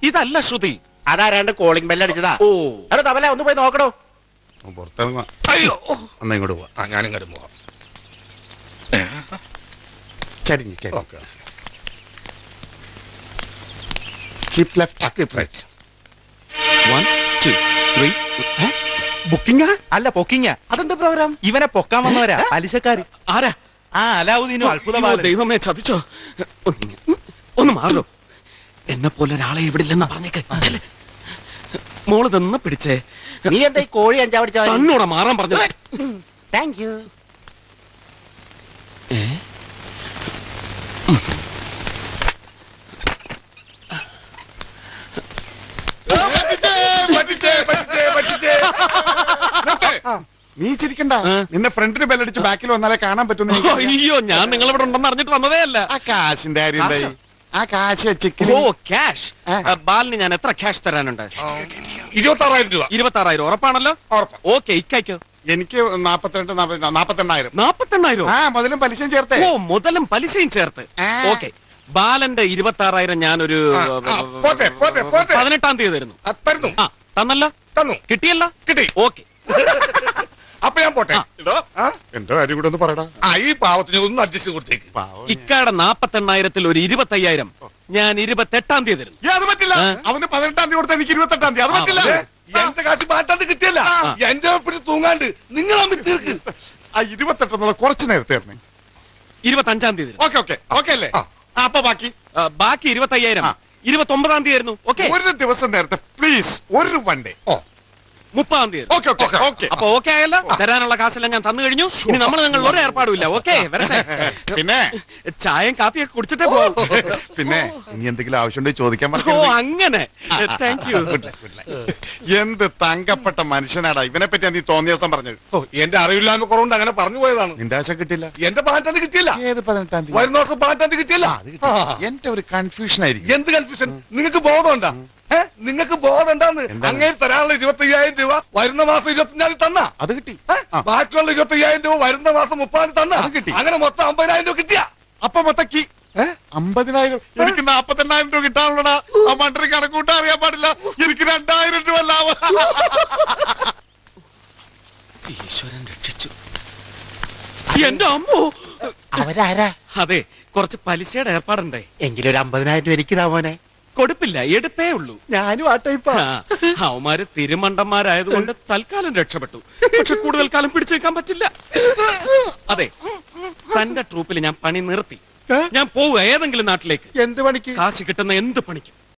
ഇതല്ല ശ്രുതി. അതാരാണ്ട് കോളിംഗ് ബെല്ലടിച്ചതാ. ഓ എടോ തവല ഒന്ന് പോയി നോക്കണോ. പുറത്തിറങ്ങാ. അയ്യോ, എന്നാ ഇങ്ങോട്ട് പോവാ. ഞാനിങ്ങോട്ട് പോവാം. ചരിഞ്ഞ് കീപ് ലെഫ്റ്റ് കീപ് റൈറ്റ്. 1 2 3. ബുക്കിംഗാ അല്ല പൊക്കിങ്ങ. അതെന്ത് പ്രോഗ്രാം? ഇവനെ പൊക്കാൻ വന്നവരാ പലിശക്കാര്. ആരാ? ആ അലാവുദ്ദീനും അത്ഭുത അയ്യോ, ദൈവമേ ചതിച്ചോ. ഒന്ന് മാറോ. എന്നെ പോലെ ഒരാളെ എവിടില്ലെന്നാ പറഞ്ഞേക്ക്. ചെല്ല്. മോള് തന്നെ പിടിച്ചേ. നീ എന്താ ഈ കോഴി അഞ്ചാവടിച്ച? തന്നോടെ മാറാൻ പറഞ്ഞു. Thank you. നീ ചിരിക്കണ്ട. നിന്നെ ഫ്രണ്ടിന് ബെല്ലടിച്ച് ബാക്കിൽ വന്നാലേ കാണാൻ പറ്റുന്ന. അയ്യോ, ഞാൻ നിങ്ങളിവിടെ ഉണ്ടെന്ന് അറിഞ്ഞിട്ട് വന്നതേ അല്ല. ആ കാശിന്റെ കാര്യം എന്തായി? ആ കാശ് ചെക്കിൽ. ഓ ക്യാഷ്. ബാലിന് ഞാൻ എത്ര ക്യാഷ് തരാനുണ്ട്? 26,000 രൂപ. 26,000 ഉറപ്പാണല്ലോ? ഓക്കെ. ഇക്കായ്ക്കോ? എനിക്ക് 48,000. 48,000? ആ മുതലും പലിശയും ചേർത്തേ. ഓ മുതലും പലിശയും ചേർത്ത്. ഓക്കെ. ബാലന്റെ 26,000 ഞാനൊരു 18-ാം തീയതി തരുന്നു. തരുന്നു. ആ തന്നല്ലോ? തന്നു. കിട്ടിയല്ലോ? കിട്ടി. ഓക്കെ. അപ്പൊ ഞാൻ പോട്ടെ. എന്റെ കാര്യം കൂടെ ഒന്ന് പറയടാ. ഈ പാവത്തിന് ഒന്ന് അഡ്ജസ്റ്റ് കൊടുത്തേക്ക്. ഇക്കാടെ 48,000-ൽ ഒരു 25,000 ഞാൻ 28-ാം തീയതി തരുന്നു. അത് പറ്റില്ല. അവന് 18-ാം തീയതി കൊടുത്ത എനിക്ക് 28-ാം തീയതി. അത് പറ്റില്ല. എന്റെ കാശ് മാറ്റാണ്ട് കിട്ടിയല്ല. എന്റെ പിടിച്ച് തൂങ്ങാണ്ട് നിങ്ങൾ തീർക്ക്. ആ 28 എന്നുള്ള കുറച്ച് നേരത്തെ തരണേ. 25-ാം തീയതി. ഓക്കെ ഓക്കെ ഓക്കെ അല്ലേ? അപ്പൊ ബാക്കി 25,000 29-ാം തീയതി ആയിരുന്നു. ഓക്കെ. ഒരു ദിവസം നേരത്തെ പ്ലീസ്. ഒരു വൺ ഡേ. 30-ാം തീയതി. അപ്പൊ ഓക്കെ ആയല്ലോ. തരാനുള്ള കാശെല്ലാം ഞാൻ തന്നു കഴിഞ്ഞു. ഇനി നമ്മൾ നിങ്ങൾ ഒരു ഏർപ്പാടുമില്ല. ഓക്കെ വരട്ടെ. പിന്നെ ചായയും കാപ്പിയൊക്കെ കുടിച്ചിട്ടേ പോകും. പിന്നെ ഇനി എന്തെങ്കിലും ആവശ്യമുണ്ടെങ്കിൽ ചോദിക്കാൻ ഓ അങ്ങനെ. Thank you. എന്ത് തങ്കപ്പെട്ട മനുഷ്യനാടാ. ഇവനെ പറ്റി നീ തോന്നിയ ദിവസം പറഞ്ഞത്. എന്റെ അറിവില്ലായ്മ കുറവുണ്ട് അങ്ങനെ പറഞ്ഞു പോയതാണ്. നിന്റെ ആശ കിട്ടില്ല. എന്റെ 18-ാം തീയതി കിട്ടിയില്ല. ഏത് 18-ാം തീയതി? വരുന്ന ദിവസം 18-ാം തീയതി കിട്ടിയില്ല. എന്റെ ഒരു കൺഫ്യൂഷൻ ആയിരിക്കും. എന്ത് കൺഫ്യൂഷൻ? നിങ്ങൾക്ക് ബോധമുണ്ടാ? നിങ്ങൾക്ക് ബോധമുണ്ടാന്ന്? അങ്ങനെ തരാനുള്ള 25,000 രൂപ വരുന്ന മാസം 25-ാം തന്ന. അത് കിട്ടി. ബാക്കിയുള്ള 25,000 രൂപ വരുന്ന മാസം 30-ാം തന്ന. അത് കിട്ടി. അങ്ങനെ മൊത്തം 50,000 രൂപ കിട്ടിയ. അപ്പൊ മൊത്തക്കി 50,000. എനിക്ക് 48,000 രൂപ കിട്ടാനുള്ളടാ. ആ മണ്ടറി കണക്കൂട്ടാൻ അറിയാൻ പാടില്ല. എനിക്ക് 2,000 രൂപ ലാഭം. ഈശ്വരൻ രക്ഷിച്ചു. എന്റെ അമ്മോ. അവരാരാ? അതെ, കുറച്ച് പലിശയുടെ ഏർപ്പാടുണ്ടേ. എങ്കിലും ഒരു 50,000 രൂപ എനിക്കിതാ മോനെ. കൊടുപ്പില്ല, എടുത്തേ ഉള്ളൂ. ഞാനും ആ ടൈപ്പാ. അവന്മാര് തിരുമണ്ടന്മാരായതുകൊണ്ട് തൽക്കാലം രക്ഷപ്പെട്ടു. പക്ഷെ കൂടുതൽ കാലം പിടിച്ചു വെക്കാൻ പറ്റില്ല. അതെ, തന്റെ ട്രൂപ്പിൽ ഞാൻ പണി നിർത്തി. ഞാൻ പോവുക ഏതെങ്കിലും നാട്ടിലേക്ക്. എന്ത് പണിക്ക്? കാശ് കിട്ടുന്ന എന്ത് പണിക്കും.